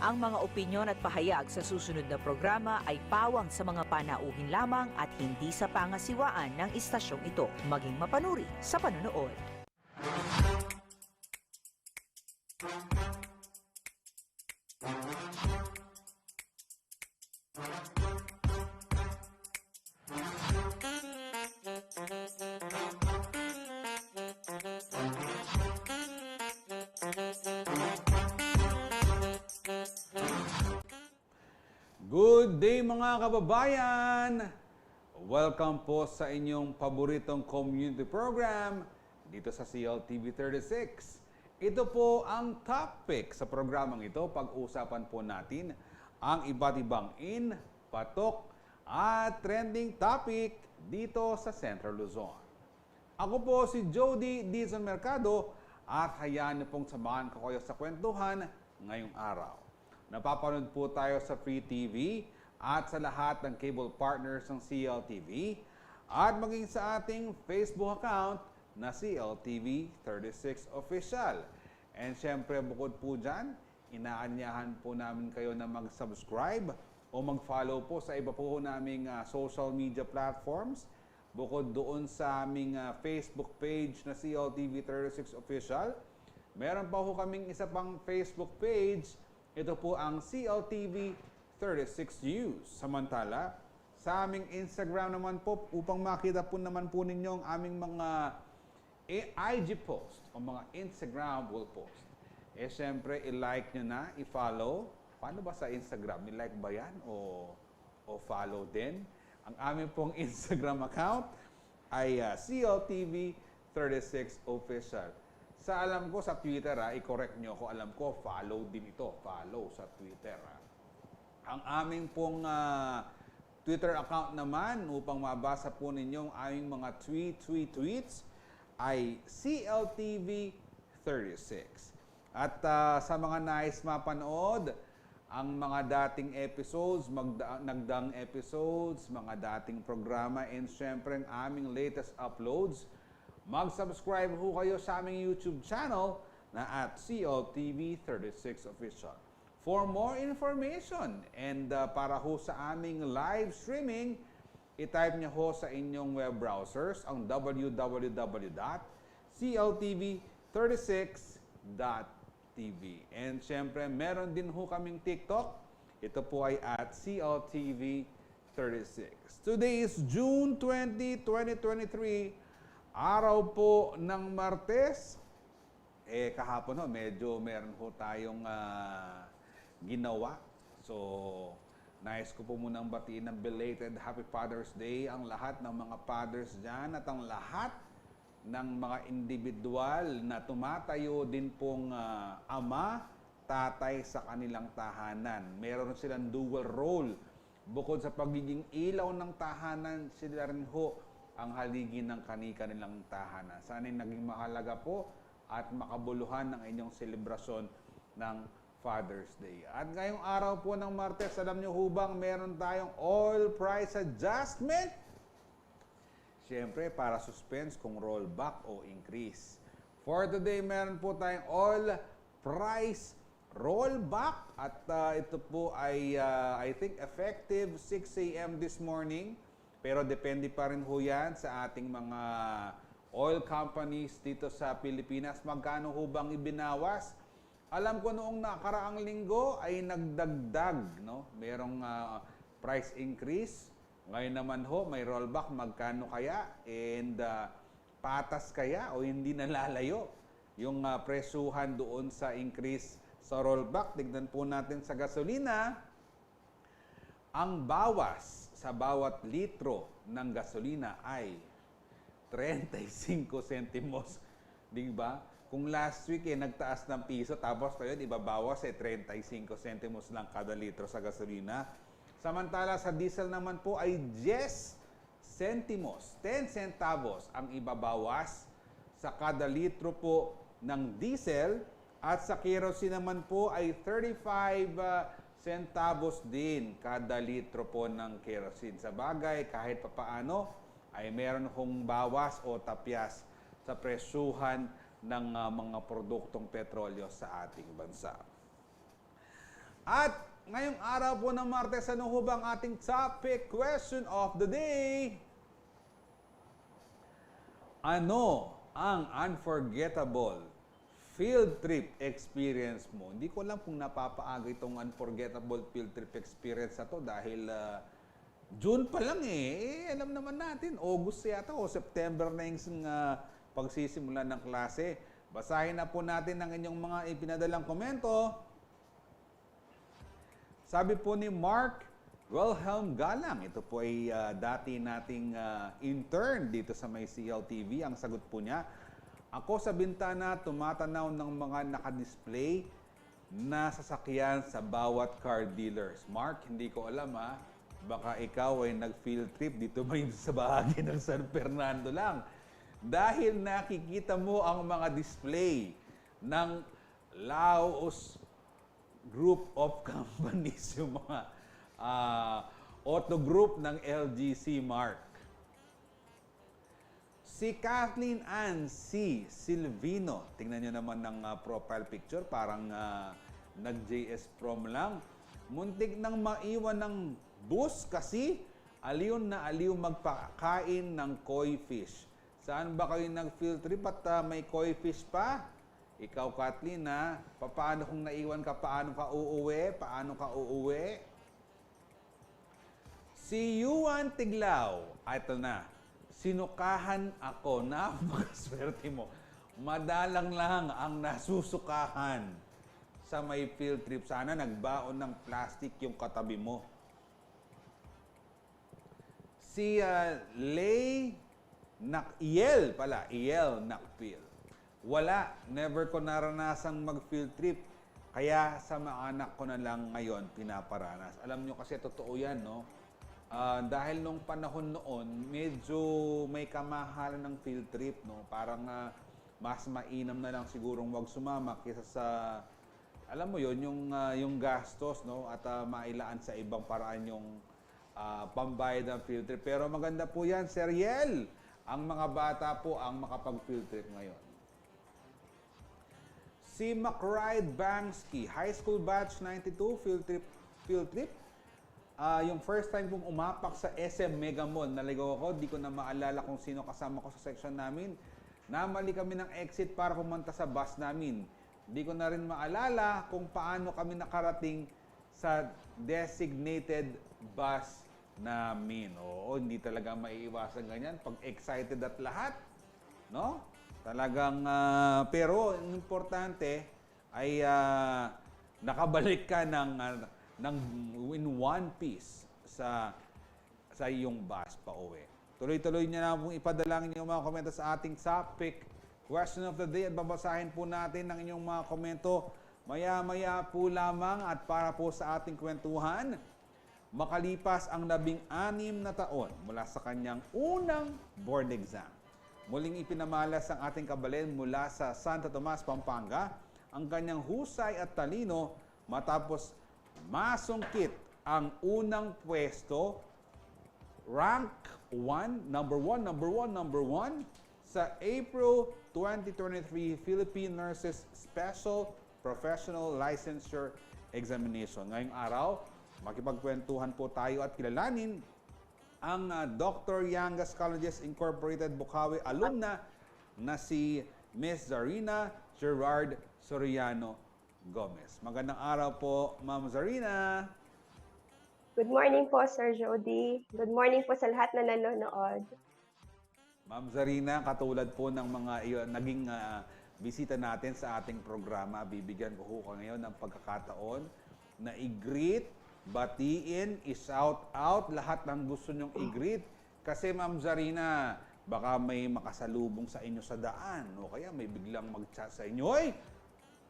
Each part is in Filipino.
Ang mga opinyon at pahayag sa susunod na programa ay pawang sa mga panauhin lamang at hindi sa pangasiwaan ng istasyong ito. Maging mapanuri sa panonood. Good day mga kababayan! Welcome po sa inyong paboritong community program dito sa CLTV 36. Ito po ang topic sa programang ito. Pag-usapan po natin ang iba't ibang patok at trending topic dito sa Central Luzon. Ako po si Jody Dizon Mercado at hayaan niyo pong samahan ko kayo sa kwentuhan ngayong araw. Napapanood po tayo sa Free TV at sa lahat ng cable partners ng CLTV at maging sa ating Facebook account na CLTV 36 Official. And syempre bukod po dyan, inaanyahan po namin kayo na mag-subscribe o mag-follow po sa iba po naming social media platforms. Bukod doon sa aming Facebook page na CLTV 36 Official, meron pa po kaming isa pang Facebook page. Ito po ang CLTV 36 News. Samantala, sa aming Instagram naman po, upang makita po naman po ninyo ang aming mga IG post o mga Instagram wall post. Eh, syempre, i-like nyo na, i-follow. Paano ba sa Instagram? I-like ba yan o follow din? Ang aming pong Instagram account ay CLTV 36 Official. Sa alam ko sa Twitter, i-correct nyo ako, alam ko, follow din ito. Follow sa Twitter. Ang aming pong Twitter account naman, upang mabasa po ninyo ang aming mga tweets, ay CLTV36. At sa mga nais mapanood, ang mga dating episodes, nagdaang episodes, mga dating programa, and syempre ang aming latest uploads, mag-subscribe ho kayo sa aming YouTube channel na at CLTV 36 Official. For more information and para ho sa aming live streaming, i-type niyo ho sa inyong web browsers ang www.cltv36.tv. And syempre, meron din ho kaming TikTok. Ito po ay at CLTV 36. Today is June 20, 2023. Araw po ng Martes, kahapon ho, medyo meron ho tayong ginawa. So, nais ko po munang batiin ng belated Happy Father's Day ang lahat ng mga fathers dyan at ang lahat ng mga individual na tumatayo din pong ama, tatay sa kanilang tahanan. Meron silang dual role. bukod sa pagiging ilaw ng tahanan, sila rin ho ang haligi ng kani-kanilang tahanan. Sana'y naging mahalaga po at makabuluhan ng inyong selebrasyon ng Father's Day. At ngayong araw po ng Martes, alam nyo hubang meron tayong oil price adjustment? Siyempre, para suspense kung rollback o increase. For today, meron po tayong oil price rollback at ito po ay I think effective 6 a.m. this morning. Pero depende pa rin ho yan sa ating mga oil companies dito sa Pilipinas. Magkano ho bang ibinawas? Alam ko noong nakaraang linggo ay nagdagdag, no? Merong price increase. Ngayon naman ho, may rollback. Magkano kaya? And patas kaya o hindi nalalayo yung presuhan doon sa increase sa rollback? Tignan po natin sa gasolina. Ang bawas sa bawat litro ng gasolina ay 35 centimos. Di ba? Kung last week nagtaas ng piso, tapos ngayon ibabawas 35 centimos lang kada litro sa gasolina. Samantala sa diesel naman po ay 10 centimos, 10 centavos ang ibabawas sa kada litro po ng diesel. At sa kerosene naman po ay 35 centavos din kada litro po ng kerosene. Sa bagay, kahit papaano ay meron hong bawas o tapyas sa presyuhan ng mga produktong petrolyo sa ating bansa. At ngayong araw po ng Martes, ano ho bang ating topic question of the day? Ano ang unforgettable field trip experience mo? Hindi ko alam kung napapaaga itong unforgettable field trip experience na to dahil June pa lang alam naman natin, August yata o September na yung pagsisimula ng klase. Basahin na po natin ang inyong mga ipinadalang komento. Sabi po ni Mark Wilhelm Galang, ito po ay dati nating intern dito sa may CLTV. Ang sagot po niya, ako sa bintana tumatanaw ng mga nakadisplay na sasakyan sa bawat car dealers. Mark, hindi ko alam baka ikaw ay nag-field trip dito ba sa bahagi ng San Fernando lang. Dahil nakikita mo ang mga display ng Laos Group of Companies, yung mga auto group ng LGC Mark. Si Kathleen Ann C. Silvino, tingnan nyo naman ng profile picture, parang nag-JS prom lang. Muntik nang maiwan ng bus kasi aliw na aliw magpakain ng koi fish. Saan ba kayo nag-field trip at may koi fish pa? Ikaw, Kathleen, paano kung naiwan ka, paano ka uuwi? Si Yuan Tiglao, ito na, sinukahan ako, napakaswerte mo. Madalang lang ang nasusukahan sa may field trip. Sana nagbaon ng plastic yung katabi mo. Si Iel Nakpil. Wala, never ko naranasang mag-field trip. Kaya sa mga anak ko na lang ngayon pinaparanas. Alam nyo kasi totoo yan, no? Dahil nung panahon noon, medyo may kamahalan ng field trip, no? Parang mas mainam na lang sigurong wag sumama kaysa sa, alam mo yon yung gastos, no? At mailaan sa ibang paraan yung pambayad ng field trip. Pero maganda po yan, Sir Yel. Ang mga bata po ang makapag-field trip ngayon. Si McRide Bangsky, high school batch 92, field trip. Yung first time kong umapak sa SM Mega Mall, naligaw ako, di ko na maalala kung sino kasama ko sa section namin. Namali kami ng exit para pumunta sa bus namin. Di ko na rin maalala kung paano kami nakarating sa designated bus namin. Oo, hindi talaga maiiwasan ganyan. Pag excited at lahat, no? Talagang, pero ang importante ay nakabalik ka ng in one piece sa iyong bus pa uwi. Tuloy-tuloy niya na pong ipadalangin yung mga komento sa ating topic question of the day at babasahin po natin ang inyong mga komento maya-maya po lamang at para po sa ating kwentuhan. makalipas ang 16 na taon mula sa kanyang unang board exam. Muling ipinamalas ang ating kabalen mula sa Santo Tomas, Pampanga ang kanyang husay at talino matapos masungkit ang unang pwesto, rank 1, number 1 sa April 2023 Philippine Nurses Special Professional Licensure Examination. Ngayong araw, makipagkwentuhan po tayo at kilalanin ang Dr. Yangas Colleges Incorporated Bukawi alumna na si Miss Zarina Gerard Soriano Gomez. Magandang araw po, Ma'am Zarina. Good morning po, Sir Jody. Good morning po sa lahat na nanonood. Ma'am Zarina, katulad po ng mga naging bisita natin sa ating programa, bibigyan ko ho ngayon ng pagkakataon na i-greet, batiin, i-shout out lahat ng gusto nyong i-greet. Kasi Ma'am Zarina, baka may makasalubong sa inyo sa daan o kaya may biglang mag-chat sa inyo, "Hoy,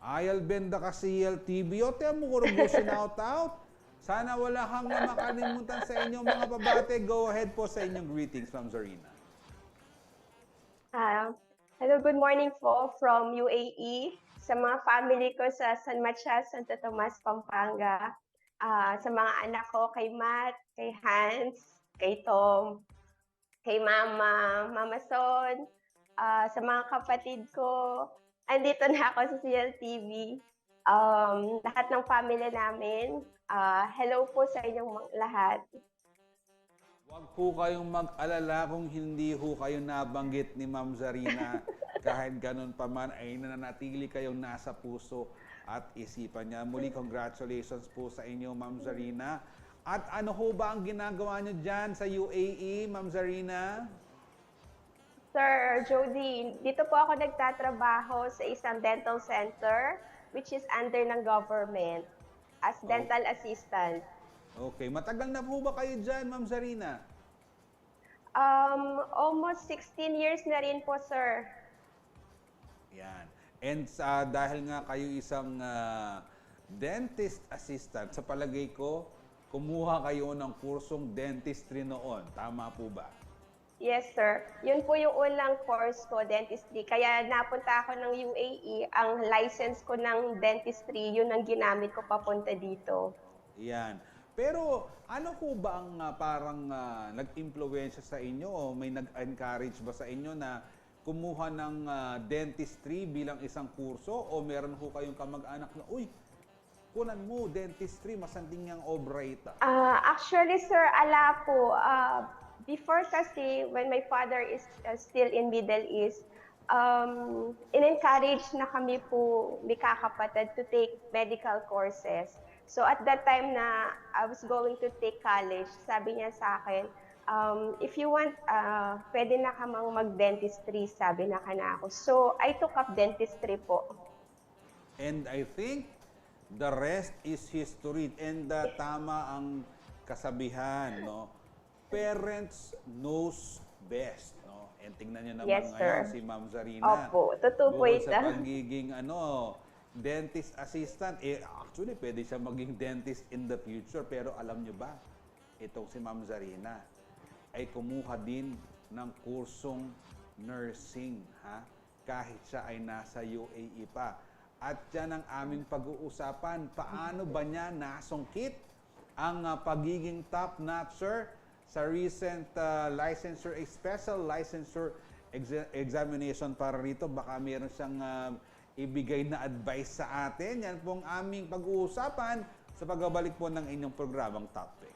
Ayal Benda ka CLTV, o tiyan mo kung shout out." Sana wala kang makalimutan sa inyong mga babate. Go ahead po sa inyong greetings, Ma'am Zarina. Hello, good morning po from UAE. Sa mga family ko sa San Matias, Santo Tomas, Pampanga. Sa mga anak ko, kay Matt, kay Hans, kay Tom, kay Mama Son. Sa mga kapatid ko, andito na ako sa CLTV. Lahat ng family namin, hello po sa inyong lahat. Huwag po kayong mag-alala kung hindi ho kayo nabanggit ni Ma'am Zarina. Kahit ganun pa man ay nananatili kayong nasa puso at isipan niya. Muli, congratulations po sa inyo, Ma'am Zarina. At ano ho ba ang ginagawa niyo dyan sa UAE, Ma'am Zarina? Sir Jody, dito po ako nagtatrabaho sa isang dental center which is under ng government as dental assistant. Okay. Matagal na po ba kayo dyan, Ma'am Zarina? Almost 16 years na rin po, sir. Yan. And dahil nga kayo isang dentist assistant, sa palagay ko, kumuha kayo ng kursong dentistry noon. Tama po ba? Yes, sir. Yun po yung unang course ko, dentistry. Kaya napunta ako ng UAE. Ang license ko ng dentistry, yun ang ginamit ko papunta dito. Yan. Pero ano po ba ang parang nag-impluwensya sa inyo o may nag-encourage ba sa inyo na kumuha ng dentistry bilang isang kurso o meron po kayong kamag-anak na, "Uy, kunan mo, dentistry, masanding yung obra ita"? Actually, sir, ala po. Before kasi, when my father is still in Middle East, in-encourage na kami po, may kakapatid, to take medical courses. So at that time na I was going to take college, sabi niya sa akin, if you want, pwede na ka mag-dentistry, sabi na ako. So I took up dentistry po. And I think the rest is history. And tama ang kasabihan, no? Parents knows best, no? And tingnan niyo naman Yes, ngayon sir. si Ma'am Zarina. Opo, totoo po Bukod ito. sa pagiging dentist assistant, actually pwede siya maging dentist in the future. Pero alam niyo ba, itong si Ma'am Zarina ay kumuha din ng kursong nursing, ha? Kahit siya ay nasa UAE pa. At yan ang aming pag-uusapan. Paano ba niya nasungkit ang pagiging top-notcher sa recent licensure, special licensure examination para rito? Baka meron siyang ibigay na advice sa atin. Yan po ang aming pag-uusapan sa pagbabalik po ng inyong programang Topic.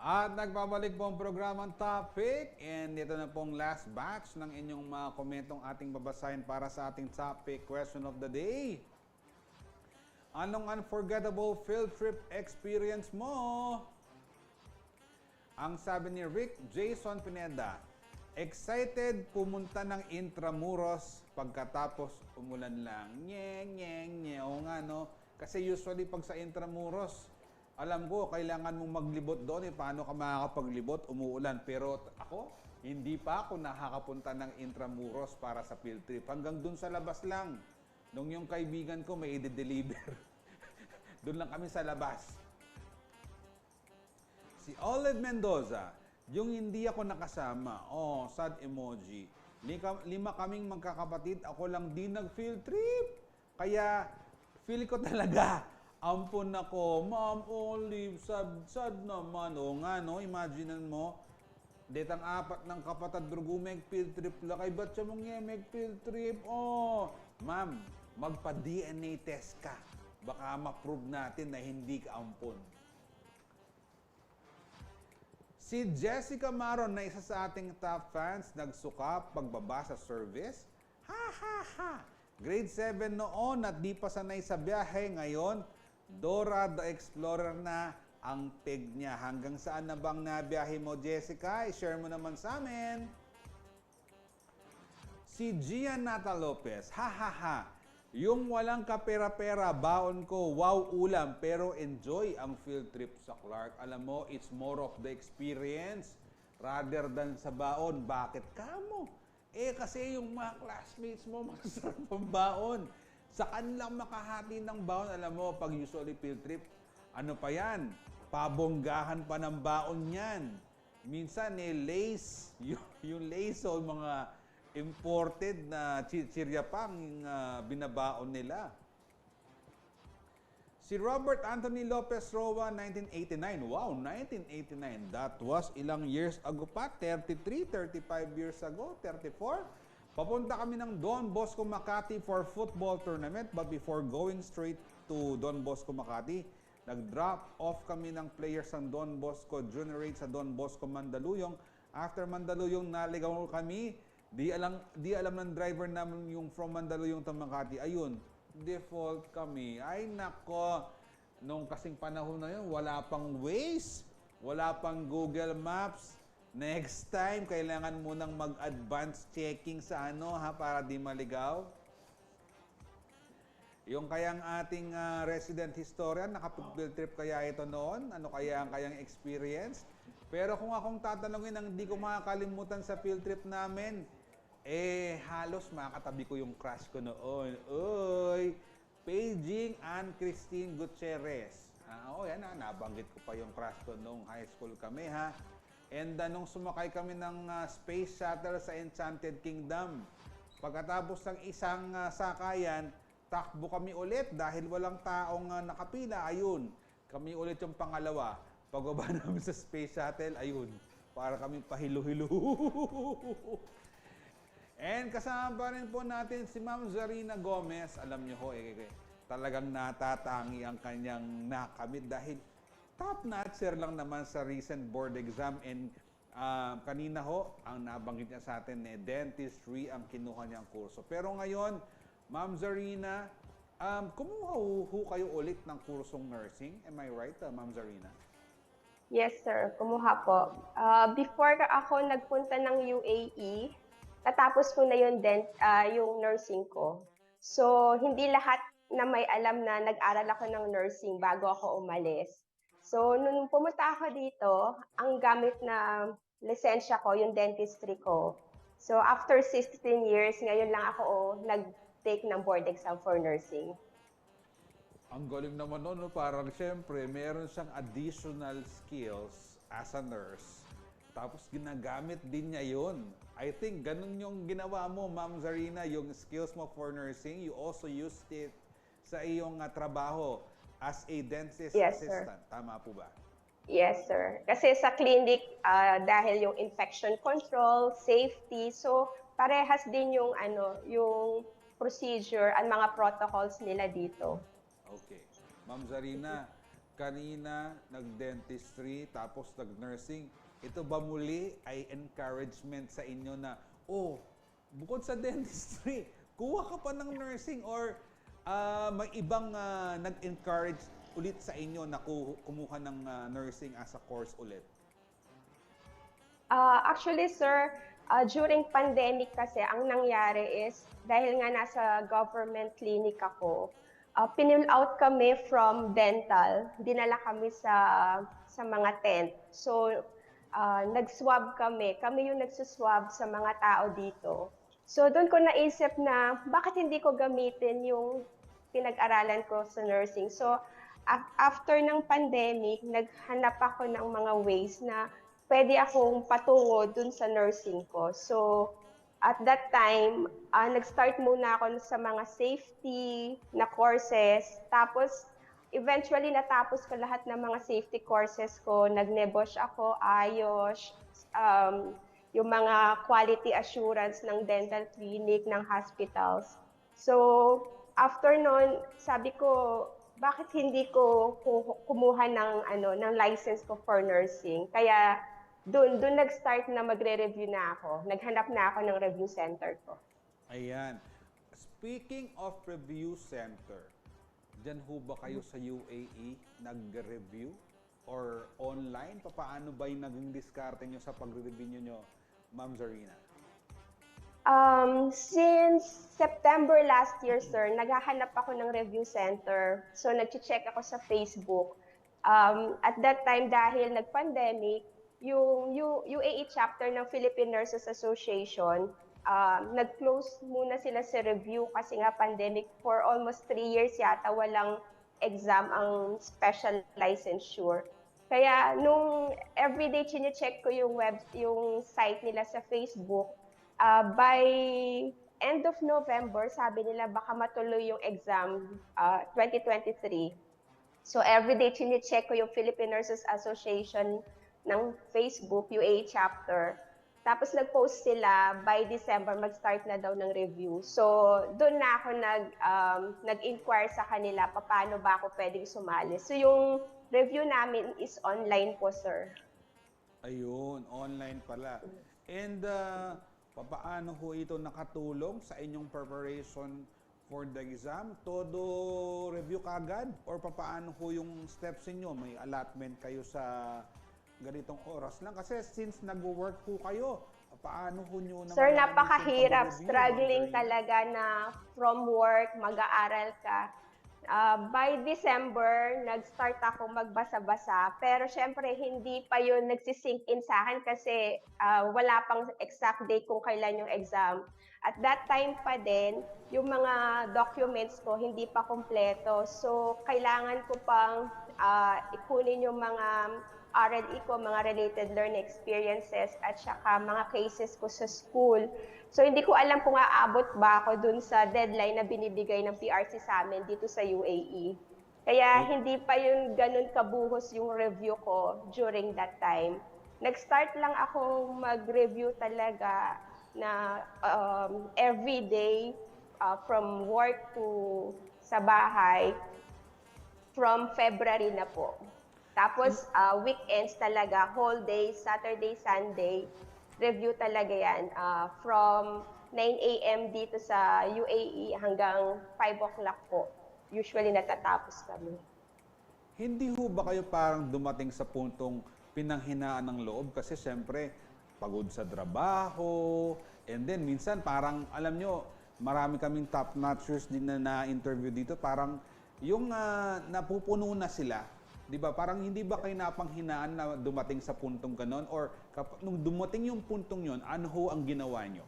At nagbabalik po ang programang topic and ito na pong last batch ng inyong mga komentong ating babasahin para sa ating topic question of the day. Anong unforgettable field trip experience mo? Ang sabi ni Rick Jason Pineda, excited pumunta ng Intramuros pagkatapos umulan lang. Nye. O nga no, kasi usually pag sa Intramuros, alam ko, kailangan mong maglibot doon. Paano ka makakapaglibot? Umuulan. Pero ako, hindi pa ako nakakapunta ng Intramuros para sa field trip. Hanggang doon sa labas lang. Nung yung kaibigan ko may i-deliver. Doon lang kami sa labas. Si Olive Mendoza, yung hindi ako nakasama. Oh, sad emoji. 5 kaming magkakapatid. Ako lang din nag-field trip. Kaya, feel ko talaga. Ampon ako, Ma'am Olive, sad naman. O nga, no? Imaginean mo, detang 4 ng kapatid drugo mag-field trip lang. Ay, ba't siya mong mag-field trip? Oh, Ma'am, magpa-DNA test ka. Baka ma-prove natin na hindi ka ampon. Si Jessica Maron na isa sa ating top fans, nagsuka pagbaba sa service. Ha! Grade 7 noon at di pa sanay sa biyahe. Ngayon, Dora the Explorer na ang peg niya. Hanggang saan na bang nabiyahe mo, Jessica? I-share mo naman sa amin. Si Gian Nata Lopez, ha. Yung walang kapera-pera, baon ko, wow ulam, pero enjoy ang field trip sa Clark. Alam mo, it's more of the experience rather than sa baon. Bakit kamo? Kasi yung mga classmates mo, masarap ang baon. Sa kanilang makahati ng baon, alam mo, pag usually field trip, ano pa yan? Pabonggahan pa ng baon yan. Minsan, lace, yung lace o mga imported na chichirya pang binabaon nila. Si Robert Anthony Lopez Roa, 1989. Wow, 1989. That was ilang years ago pa? 33, 35 years ago, 34? Papunta kami ng Don Bosco Makati for football tournament, but before going straight to Don Bosco Makati, nag-drop off kami ng players ng Don Bosco Junior Rate sa Don Bosco Mandaluyong. After Mandaluyong, naligaw kami. Di alam ng driver namin yung from Mandaluyong to Makati. Ayun, default kami. Ay nako, nung kasing panahon na yun, wala pang Waze, wala pang Google Maps. Next time, kailangan mo nang mag-advance checking sa para di maligaw. Yung kayang ating resident historian, nakapag-field trip kaya ito noon? Ano kaya ang kayang experience? Pero kung akong tatanungin ang hindi ko makakalimutan sa field trip namin, halos makakatabi ko yung crush ko noon. Oy! Paging Ann Christine Gutierrez. Yan nabanggit ko pa yung crush ko nung high school kami And nung sumakay kami ng space shuttle sa Enchanted Kingdom, pagkatapos ng isang sakayan, takbo kami ulit dahil walang taong nakapila. Ayun, kami ulit yung pangalawa. pagbaba namin sa space shuttle, ayun, para kami pahilo-hilo. And kasama pa rin po natin si Ma'am Zarina Gomez. Alam niyo ho, talagang natatangi ang kanyang nakamit dahil top notcher lang naman sa recent board exam. And kanina ho, ang nabanggit niya sa atin, dentistry ang kinuha niyang kurso. Pero ngayon, Ma'am Zarina, kumuha ho kayo ulit ng kursong nursing. Am I right, Ma'am Zarina? Yes, sir. Kumuha po. Before ako nagpunta ng UAE, natapos ko na yung nursing ko. So, hindi lahat na may alam na nag-aral ako ng nursing bago ako umalis. So, nung pumunta ako dito, ang gamit na lisensya ko, yung dentistry ko. So, after 16 years, ngayon lang ako nag-take ng board exam for nursing. Ang galing naman no? Parang siyempre, meron siyang additional skills as a nurse. Tapos ginagamit din niya yun. I think ganun yung ginawa mo, Ma'am Zarina, yung skills mo for nursing, you also used it sa iyong trabaho as a dentist assistant. Sir. Tama po ba? Yes, sir. Kasi sa clinic, dahil yung infection control, safety, so parehas din yung procedure at mga protocols nila dito. Okay. Ma'am Zarina, kanina nag-dentistry tapos nag-nursing. Ito ba muli ay encouragement sa inyo na, bukod sa dentistry, kuha ka pa ng nursing or may ibang nag-encourage ulit sa inyo na kumuha ng nursing as a course ulit? Actually, sir, during pandemic kasi, ang nangyari is, dahil nga nasa government clinic ako, pinil out kami from dental, dinala kami sa mga tent. So, nag-swab kami yung nagsuswab sa mga tao dito. So, doon ko naisip na, bakit hindi ko gamitin yung pinag-aralan ko sa nursing? So, after ng pandemic, naghanap ako ng mga ways na pwede akong patungo dun sa nursing ko. So, at that time, nag-start muna ako sa mga safety na courses. Tapos, eventually, natapos ko lahat ng mga safety courses ko. Nag-nebosh ako, ayos, yung mga quality assurance ng dental clinic, ng hospitals. So, after nun, sabi ko, bakit hindi ko kumuha ng license ko for nursing? Kaya, doon nag-start na magre-review na ako. Naghanap na ako ng review center ko. Ayan. Speaking of review center, dyan ho ba kayo sa UAE nag-review? Or online? Paano ba yung naging diskarte nyo sa pag-review nyo, Ma'am Zarina? Since September last year, sir, naghahanap ako ng review center. So, nag-check ako sa Facebook. At that time, dahil nag-pandemic, yung UAE chapter ng Philippine Nurses Association, nag-close muna sila sa review kasi nga pandemic for almost 3 years yata, walang exam ang special licensure. Kaya nung everyday chine-check ko yung site nila sa Facebook, by end of November, sabi nila baka matuloy yung exam 2023. So everyday chine-check ko yung Philippine Nurses Association ng Facebook, UAE chapter. Tapos nag-post sila, by December, mag-start na daw ng review. So, doon na ako nag-inquire sa kanila, paano ba ako pwedeng sumali. So, yung review namin is online po, sir. Ayun, online pala. And paano ho ito nakatulong sa inyong preparation for the exam? Todo review kagad? Or paano ho yung steps niyo? May allotment kayo sa ganitong oras lang? Kasi since nag-work po kayo, paano ho nyo naman? Sir, napakahirap. Struggling talaga na from work, mag-aaral ka. By December, nag-start ako magbasa-basa. Pero syempre, hindi pa yun nagsisink in sa akin kasi wala pang exact date kung kailan yung exam. At that time pa din, yung mga documents ko hindi pa kompleto. So, kailangan ko pang ikunin yung mga R&E ko, mga related learning experiences at saka mga cases ko sa school. So hindi ko alam kung aabot ba ako dun sa deadline na binibigay ng PRC sa amin dito sa UAE. Kaya hindi pa yun ganun kabuhos yung review ko during that time. Nag-start lang ako mag-review talaga na every day from work to sa bahay from February na po. Tapos weekends talaga, whole day, Saturday, Sunday, review talaga yan. From 9 a.m. dito sa UAE hanggang 5 o'clock po. Usually natatapos kami. Hindi ho ba kayo parang dumating sa puntong pinanghinaan ng loob? Kasi siyempre, pagod sa trabaho, and then minsan parang, alam nyo, marami kaming top-notchers din na na-interview dito, parang yung napupuno na sila, di ba? Parang hindi ba kayo napanghinaan na dumating sa puntong ganon? Or nung dumating yung puntong yon, ano ho ang ginawa nyo?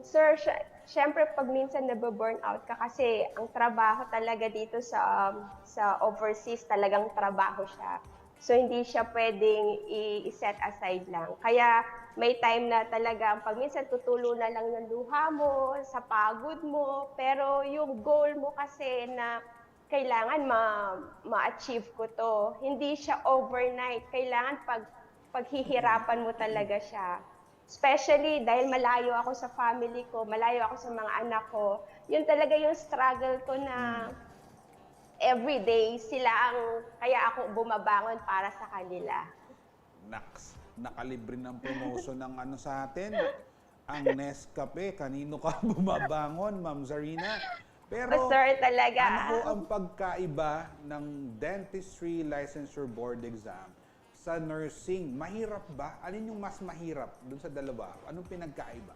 Sir, syempre pag minsan nababurn out ka kasi ang trabaho talaga dito sa overseas talagang trabaho siya. So hindi siya pwedeng i-set aside lang. Kaya may time na talaga pag minsan tutulo na lang yung luha mo, sa pagod mo, pero yung goal mo kasi na kailangan ma-achieve ko to. Hindi siya overnight. Kailangan paghihirapan mo talaga siya. Especially dahil malayo ako sa family ko, malayo ako sa mga anak ko. Yun talaga yung struggle ko na everyday sila kaya ako bumabangon para sa kanila. Nakalibre ng promotion ng ano sa atin. Ang Nescafe, kanino ka bumabangon, Ma'am Zarina? Pero Sir, talaga. ano po ang pagkaiba ng Dentistry Licensure Board Exam sa nursing? Mahirap ba? Alin yung mas mahirap dun sa dalawa? Anong pinagkaiba?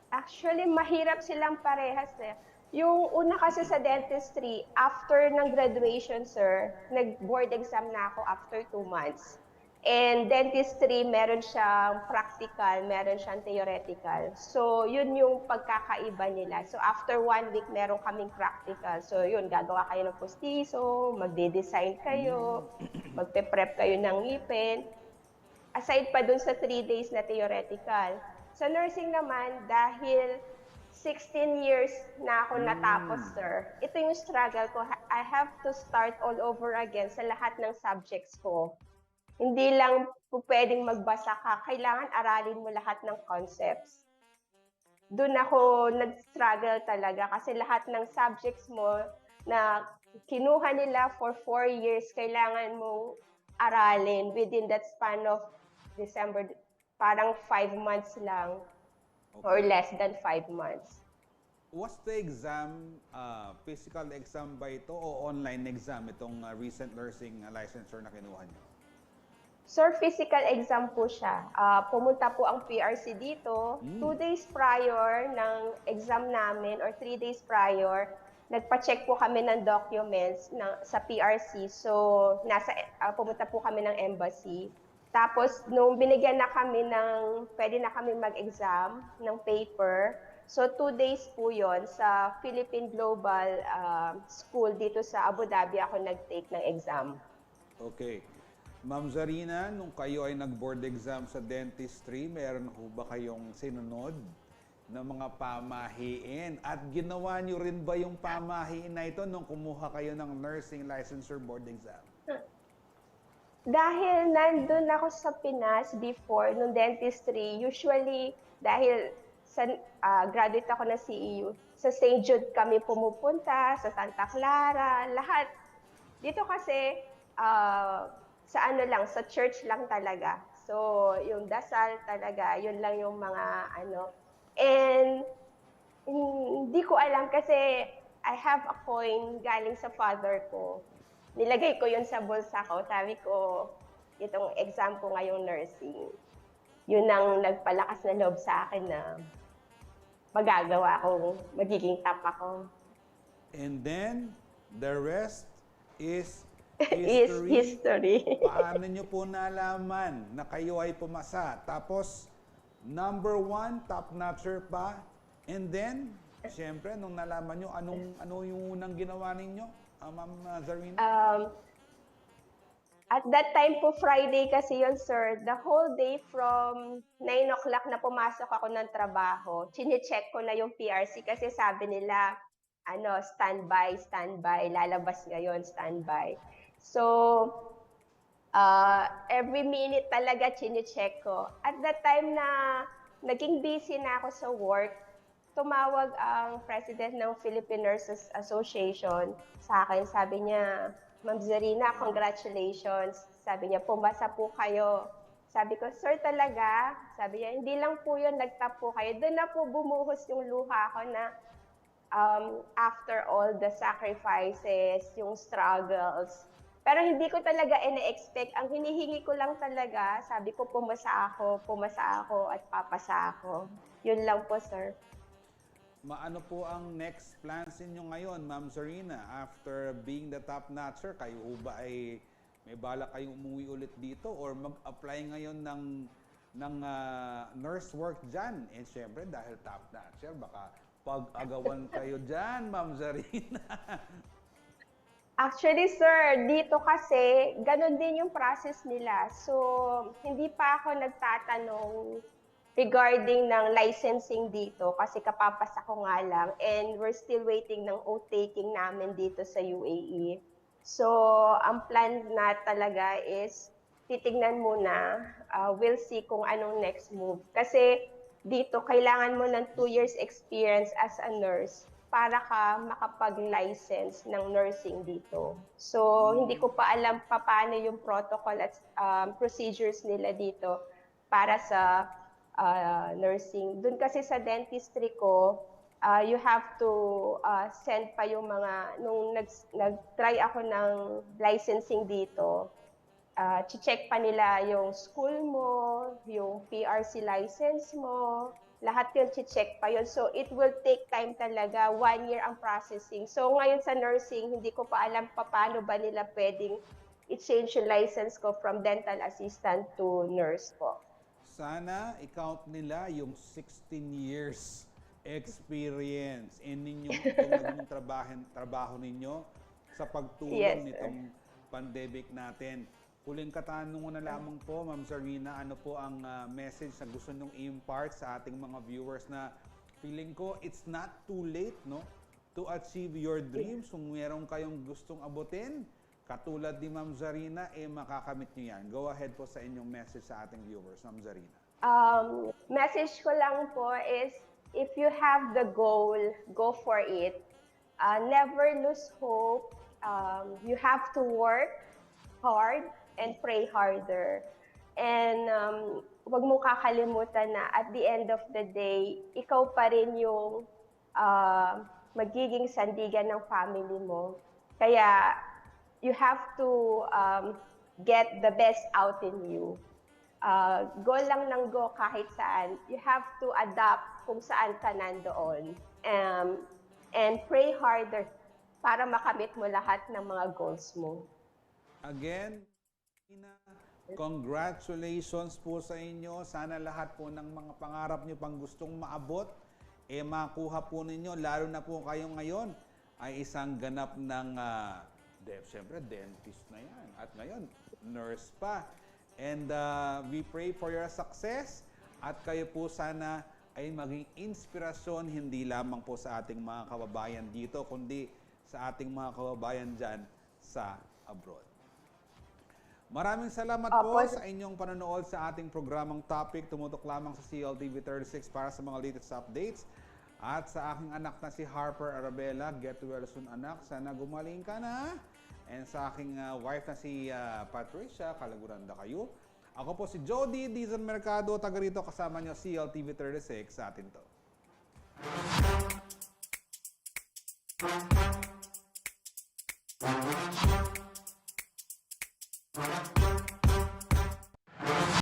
Actually, mahirap silang parehas eh. Yung una kasi sa dentistry, after ng graduation, sir, nag-board exam na ako after 2 months. And dentistry, meron siyang practical, meron siyang theoretical. So, yun yung pagkakaiba nila. So, after 1 week, meron kaming practical. So, yun, gagawa kayo ng postiso, magde-design kayo, magpe-prep kayo ng ngipin. Aside pa dun sa 3 days na theoretical. Sa nursing naman, dahil 16 years na ako natapos, sir, ito yung struggle ko. I have to start all over again sa lahat ng subjects ko. Hindi lang pwedeng magbasa ka, kailangan aralin mo lahat ng concepts. Doon ako nag-struggle talaga kasi lahat ng subjects mo na kinuha nila for 4 years, kailangan mong aralin within that span of December, parang 5 months lang or less than 5 months. Was the exam, physical exam ba ito o online exam itong recent nursing licensure na kinuha niyo? Sir, physical exam po siya. Pumunta po ang PRC dito. 2 days prior ng exam namin or 3 days prior, nagpa-check po kami ng documents sa PRC. So, pumunta po kami ng embassy. Tapos, nung binigyan na kami pwede na kami mag-exam ng paper. So, 2 days po yon sa Philippine Global School dito sa Abu Dhabi ako nag-take ng exam. Okay. Ma'am Zarina, nung kayo ay nag-board exam sa dentistry, meron ho ba kayong sinunod na mga pamahiin? At ginawa niyo rin ba yung pamahiin na ito nung kumuha kayo ng nursing licensure board exam? Dahil nandun ako sa Pinas before, nung dentistry, usually, dahil graduate ako na CEU, sa St. Jude kami pumupunta, sa Santa Clara, lahat. Dito kasi, sa sa church lang talaga. So, yung dasal talaga, yun lang yung mga And, hindi ko alam kasi I have a coin galing sa father ko. Nilagay ko yun sa bulsa ko. Sabi ko, itong exam ko ngayong nursing. Yun ang nagpalakas na loob sa akin na magagawa ko, magiging top ako. And then, the rest is history. Paano nyo po nalaman na kayo ay pumasa? Tapos, number 1, top-notcher pa. And then, siyempre, nung nalaman nyo, ano yung unang ginawa ninyo, Ma'am Zarina? At that time po, Friday kasi yun, sir. The whole day from 9 o'clock na pumasok ako ng trabaho, chine-check ko na yung PRC kasi sabi nila, standby, lalabas ngayon, standby. So, every minute talaga chine-check ko. At that time na naging busy na ako sa work, tumawag ang president ng Philippine Nurses Association sa akin. Sabi niya, Ma'am Zarina, congratulations. Sabi niya, pumasa po kayo. Sabi ko, sir talaga? Sabi niya, hindi lang po yun, nagtap po kayo. Doon na po bumuhos yung luha ko na after all the sacrifices, yung struggles. Pero hindi ko talaga ina-expect. Ang hinihingi ko lang talaga, sabi ko, pumasa ako at papasa ako. Yun lang po, sir. Maano po ang next plans ninyo ngayon, Ma'am Zarina? After being the top notcher, kayo ba ay may balak kayong umuwi ulit dito or mag-apply ngayon ng nurse work dyan? Eh, syempre, dahil top notcher, baka pag-agawan kayo dyan, Ma'am Zarina. Actually, sir, dito kasi, ganun din yung process nila. So, hindi pa ako nagtatanong regarding ng licensing dito kasi kapapasa ko nga lang and we're still waiting ng oath-taking namin dito sa UAE. So, ang plan na talaga is titignan muna, we'll see kung anong next move. Kasi dito, kailangan mo ng 2 years experience as a nurse para ka makapag-license ng nursing dito. So, hindi ko pa alam paano yung protocol at procedures nila dito para sa nursing. Doon kasi sa dentistry ko, you have to send pa yung mga, nung nag-try ako ng licensing dito, check pa nila yung school mo, yung PRC license mo, lahat yun check pa yun. So, it will take time talaga, 1 year ang processing. So, ngayon sa nursing, hindi ko pa alam paano ba nila pwedeng i-change yung license ko from dental assistant to nurse po. Sana i-count nila yung 16 years experience in ninyong itong trabaho ninyo sa pagtulong nitong pandemic natin. Huling katanungan na lamang po, Ma'am Zarina, ano po ang message na gusto nyong i-impart sa ating mga viewers na feeling ko it's not too late, no, to achieve your dreams. Kung meron kayong gustong abutin, katulad ni Ma'am Zarina, makakamit nyo yan. Go ahead po sa inyong message sa ating viewers, Ma'am Zarina. Message ko lang po is, if you have the goal, go for it. Never lose hope. You have to work hard and pray harder. And huwag mo kakalimutan na at the end of the day, ikaw pa rin yung magiging sandigan ng family mo. Kaya, you have to get the best out in you. Go lang ng go kahit saan. You have to adapt kung saan ka nandoon. And pray harder para makamit mo lahat ng mga goals mo. Again, congratulations po sa inyo. Sana lahat po ng mga pangarap nyo pang gustong maabot, makuha po ninyo. Lalo na po kayo ngayon ay isang ganap ng siyempre, dentist na yan. At ngayon, nurse pa. And we pray for your success. At kayo po sana ay maging inspirasyon hindi lamang po sa ating mga kababayan dito, kundi sa ating mga kababayan dyan sa abroad. Maraming salamat po sa inyong panonood sa ating programang Topic. Tumutok lamang sa CLTV 36 para sa mga latest updates. At sa aking anak na si Harper Arabella, get well soon anak. Sana gumaling ka na. And sa aking wife na si Patricia, kalaguranda kayo. Ako po si Jody Dizon Mercado, taga rito kasama nyo CLTV 36 sa atin to.